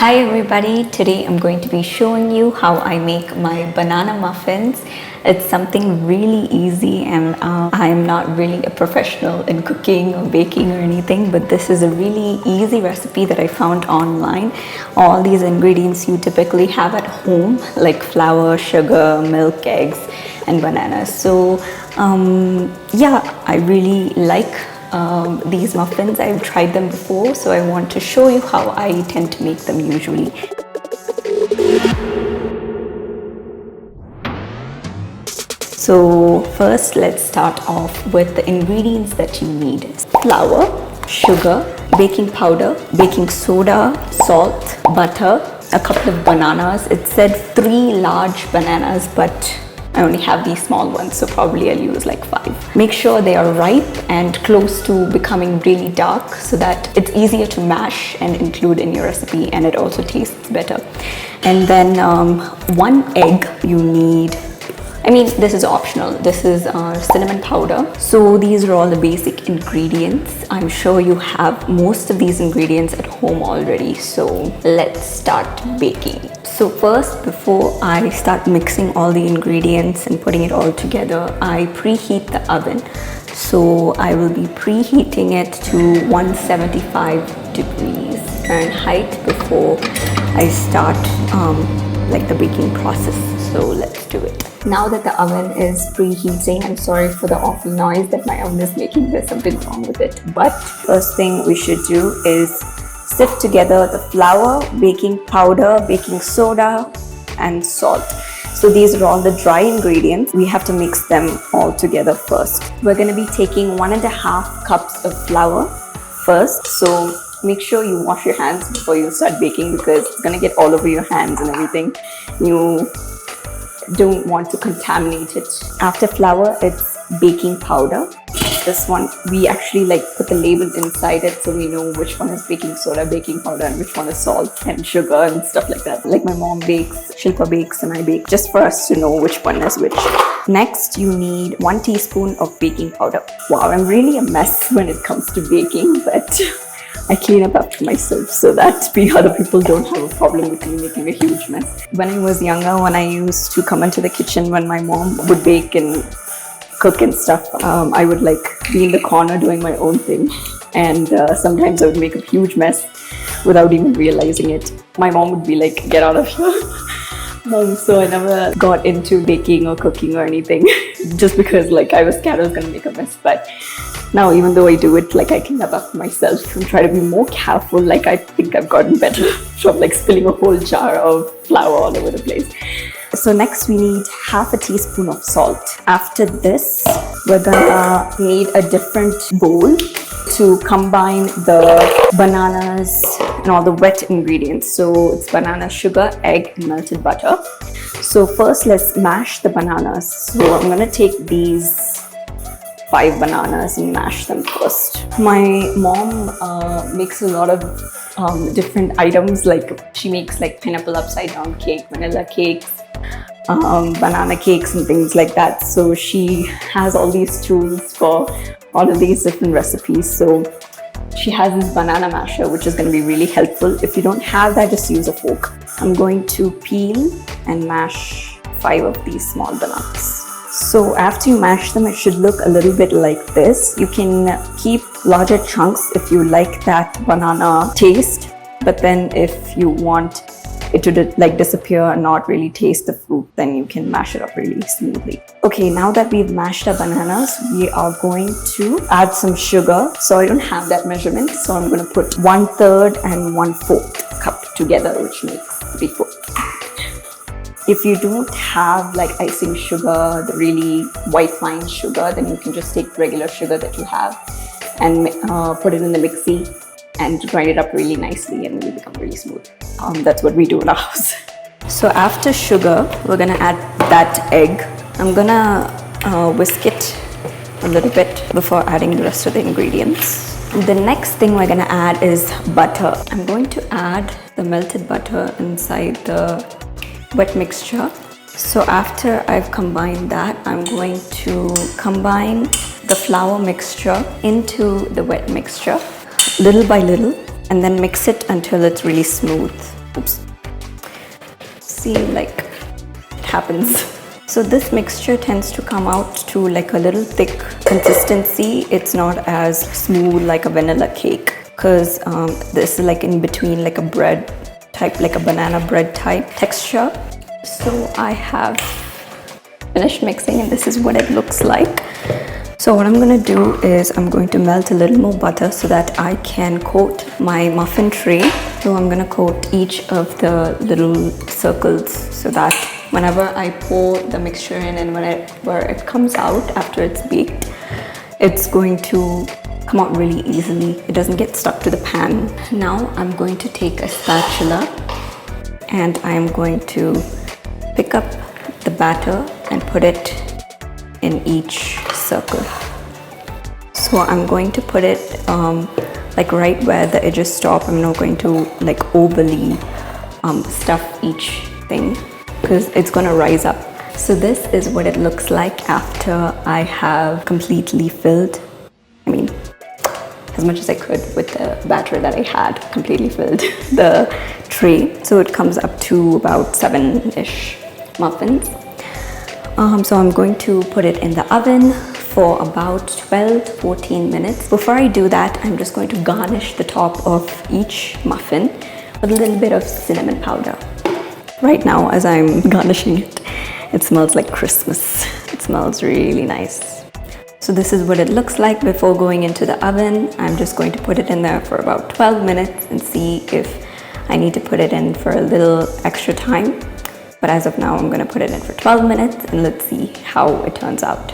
Hi everybody, today I'm going to be showing you how I make my banana muffins. It's something really easy and I'm not really a professional in cooking or baking or anything, but this is a really easy recipe that I found online. All these ingredients you typically have at home like flour, sugar, milk, eggs and bananas. So yeah, I really like these muffins. I've tried them before, so I want to show you how I tend to make them usually. So first let's start off with the ingredients that you need. Flour, sugar, baking powder, baking soda, salt, butter, a couple of bananas. It said 3 large bananas, but I only have these small ones, so probably I'll use like 5. Make sure they are ripe and close to becoming really dark so that it's easier to mash and include in your recipe, and it also tastes better. And then 1 egg you need. I mean, this is optional. This is cinnamon powder. So these are all the basic ingredients. I'm sure you have most of these ingredients at home already. So let's start baking. So first, before I start mixing all the ingredients and putting it all together, I preheat the oven. So I will be preheating it to 175 degrees Fahrenheit before I start like the baking process. So let's do it. Now that the oven is preheating, I'm sorry for the awful noise that my oven is making. There's something wrong with it. But first thing we should do is sift together the flour, baking powder, baking soda, and salt. So these are all the dry ingredients. We have to mix them all together first. We're going to be taking 1.5 cups of flour first. So make sure you wash your hands before you start baking because it's going to get all over your hands and everything. You don't want to contaminate it. After flour, it's baking powder. This one, we actually like put the label inside it so we know which one is baking soda, baking powder, and which one is salt and sugar and stuff like that. Like my mom bakes, Shilpa bakes, and I bake, just for us to know which one is which. Next, you need 1 teaspoon of baking powder. Wow, I'm really a mess when it comes to baking, but I clean up after myself so that other people don't have a problem with me making a huge mess. When I was younger, when I used to come into the kitchen when my mom would bake and cook and stuff, I would like be in the corner doing my own thing, and sometimes I would make a huge mess without even realizing it. My mom would be like, get out of here. So I never got into baking or cooking or anything just because like I was scared I was gonna make a mess. But now even though I do it, like I clean up after myself and try to be more careful. Like I think I've gotten better from like spilling a whole jar of flour all over the place. So next we need 1/2 teaspoon of salt. After this, we're gonna need a different bowl to combine the bananas and all the wet ingredients. So it's banana, sugar, egg, and melted butter. So first let's mash the bananas. So I'm gonna take these 5 bananas and mash them first. My mom makes a lot of different items. Like she makes like pineapple upside down cake, vanilla cakes, banana cakes and things like that. So she has all these tools for all of these different recipes. So she has this banana masher, which is going to be really helpful. If you don't have that, just use a fork. I'm going to peel and mash 5 of these small bananas. So after you mash them, it should look a little bit like this. You can keep larger chunks if you like that banana taste, but then if you want it to like disappear and not really taste the fruit, then you can mash it up really smoothly. Okay, now that we've mashed our bananas, we are going to add some sugar. So I don't have that measurement, so I'm going to put 1/3 and 1/4 cup together, which makes 3/4. If you don't have like icing sugar, the really white fine sugar, then you can just take regular sugar that you have and put it in the mixie and grind it up really nicely and it will become really smooth. That's what we do in our house. So after sugar, we're gonna add that egg. I'm gonna whisk it a little bit before adding the rest of the ingredients. The next thing we're gonna add is butter. I'm going to add the melted butter inside the wet mixture. So after I've combined that, I'm going to combine the flour mixture into the wet mixture little by little and then mix it until it's really smooth. Oops. See, like, it happens. So this mixture tends to come out to like a little thick consistency. It's not as smooth like a vanilla cake, because this is like in between, like a bread type, like a banana bread type texture. So I have finished mixing and this is what it looks like. So what I'm going to do is I'm going to melt a little more butter so that I can coat my muffin tray. So I'm going to coat each of the little circles so that whenever I pour the mixture in and whenever it comes out after it's baked, it's going to come out really easily. It doesn't get stuck to the pan. Now I'm going to take a spatula and I'm going to pick up the batter and put it in each circle. So I'm going to put it like right where the edges stop. I'm not going to like overly stuff each thing because it's going to rise up. So this is what it looks like after I have completely filled, I mean, as much as I could with the batter that I had, completely filled the tray. So it comes up to about 7-ish muffins. So I'm going to put it in the oven for about 12 to 14 minutes. Before I do that, I'm just going to garnish the top of each muffin with a little bit of cinnamon powder. Right now, as I'm garnishing it, it smells like Christmas. It smells really nice. So this is what it looks like before going into the oven. I'm just going to put it in there for about 12 minutes and see if I need to put it in for a little extra time. But as of now, I'm going to put it in for 12 minutes and let's see how it turns out.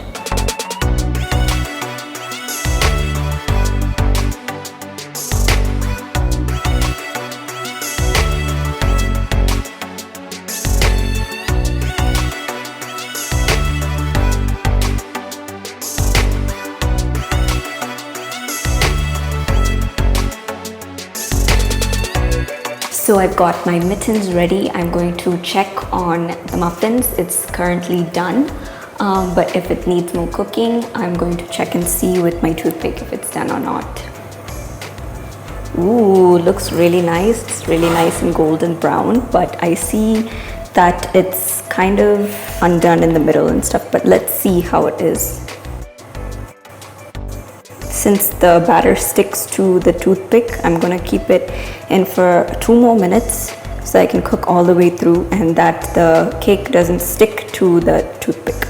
So I've got my mittens ready. I'm going to check on the muffins. It's currently done, but if it needs more cooking, I'm going to check and see with my toothpick if it's done or not. Ooh, looks really nice. It's really nice and golden brown, but I see that it's kind of undone in the middle and stuff, but let's see how it is. Since the batter sticks to the toothpick, I'm gonna keep it in for 2 more minutes so I can cook all the way through and that the cake doesn't stick to the toothpick.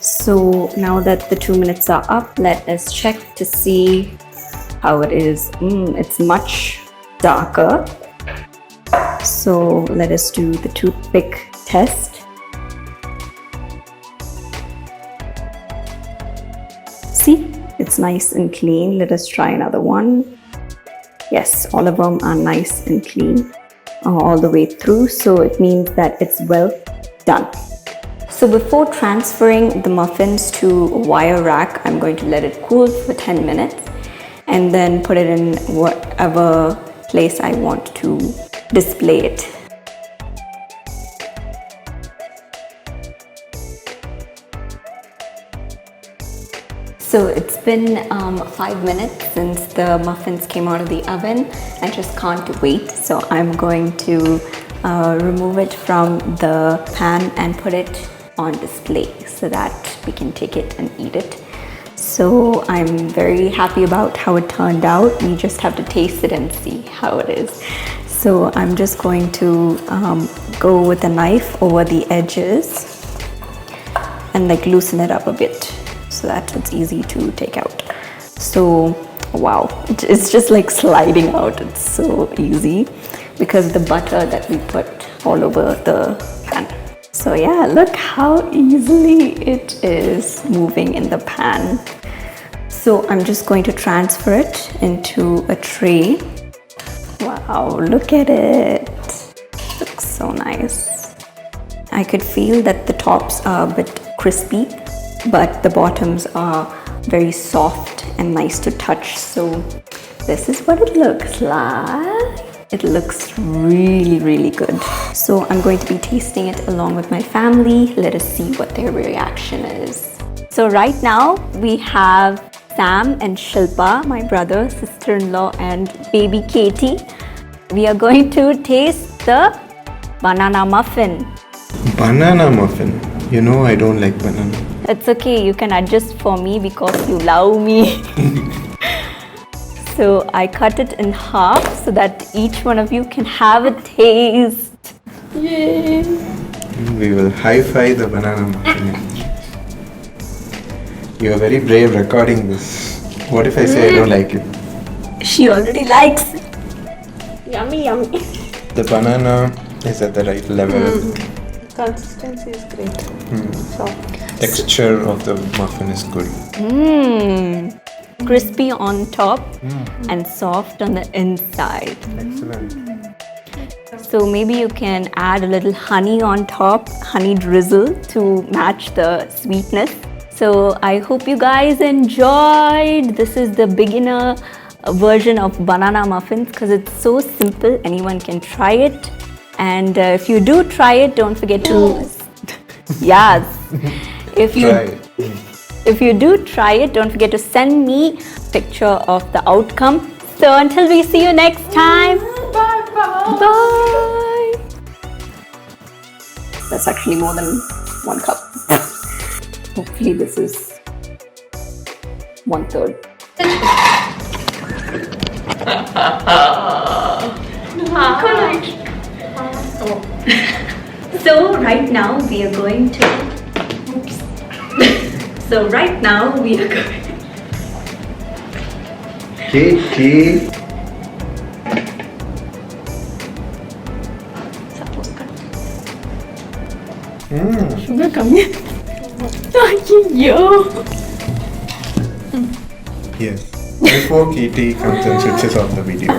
So now that the 2 minutes are up, let us check to see how it is. It's much darker. So let us do the toothpick test. See, it's nice and clean. Let us try another one. Yes, all of them are nice and clean all the way through. So it means that it's well done. So before transferring the muffins to a wire rack, I'm going to let it cool for 10 minutes and then put it in whatever place I want to display it. So it's been 5 minutes since the muffins came out of the oven. I just can't wait. So I'm going to remove it from the pan and put it on display so that we can take it and eat it. So I'm very happy about how it turned out. We just have to taste it and see how it is. So I'm just going to go with a knife over the edges and like loosen it up a bit so that it's easy to take out. So wow, it's just like sliding out. It's so easy because of the butter that we put all over the pan. So yeah, look how easily it is moving in the pan. So I'm just going to transfer it into a tray. Wow, look at it. Looks so nice. I could feel that the tops are a bit crispy, but the bottoms are very soft and nice to touch. So this is what it looks like. It looks really, really good. So I'm going to be tasting it along with my family. Let us see what their reaction is. So right now we have Sam and Shilpa, my brother, sister-in-law, and baby Katie. We are going to taste the banana muffin. Banana muffin? You know I don't like banana. It's okay, you can adjust for me because you love me. So I cut it in half so that each one of you can have a taste. Yay! We will high-five the banana muffin. You are very brave recording this. What if I say I don't like it? She already likes it. Yummy, yummy. The banana is at the right level. Consistency is great. Soft. Texture of the muffin is good. Crispy on top and soft on the inside. Excellent. So maybe you can add a little honey on top, honey drizzle to match the sweetness. So I hope you guys enjoyed. This is the beginner version of banana muffins because it's so simple. Anyone can try it. And if you do try it, don't forget to... Yes. If you do try it, don't forget to send me a picture of the outcome. So until we see you next time. Bye-bye. Bye. That's actually more than 1 cup. Hopefully this is 1/3. So right now we are going to... Oops. So right now we are going... Katie. Sugar, come here. Yo. Yes. Before Katie comes and switches off the video.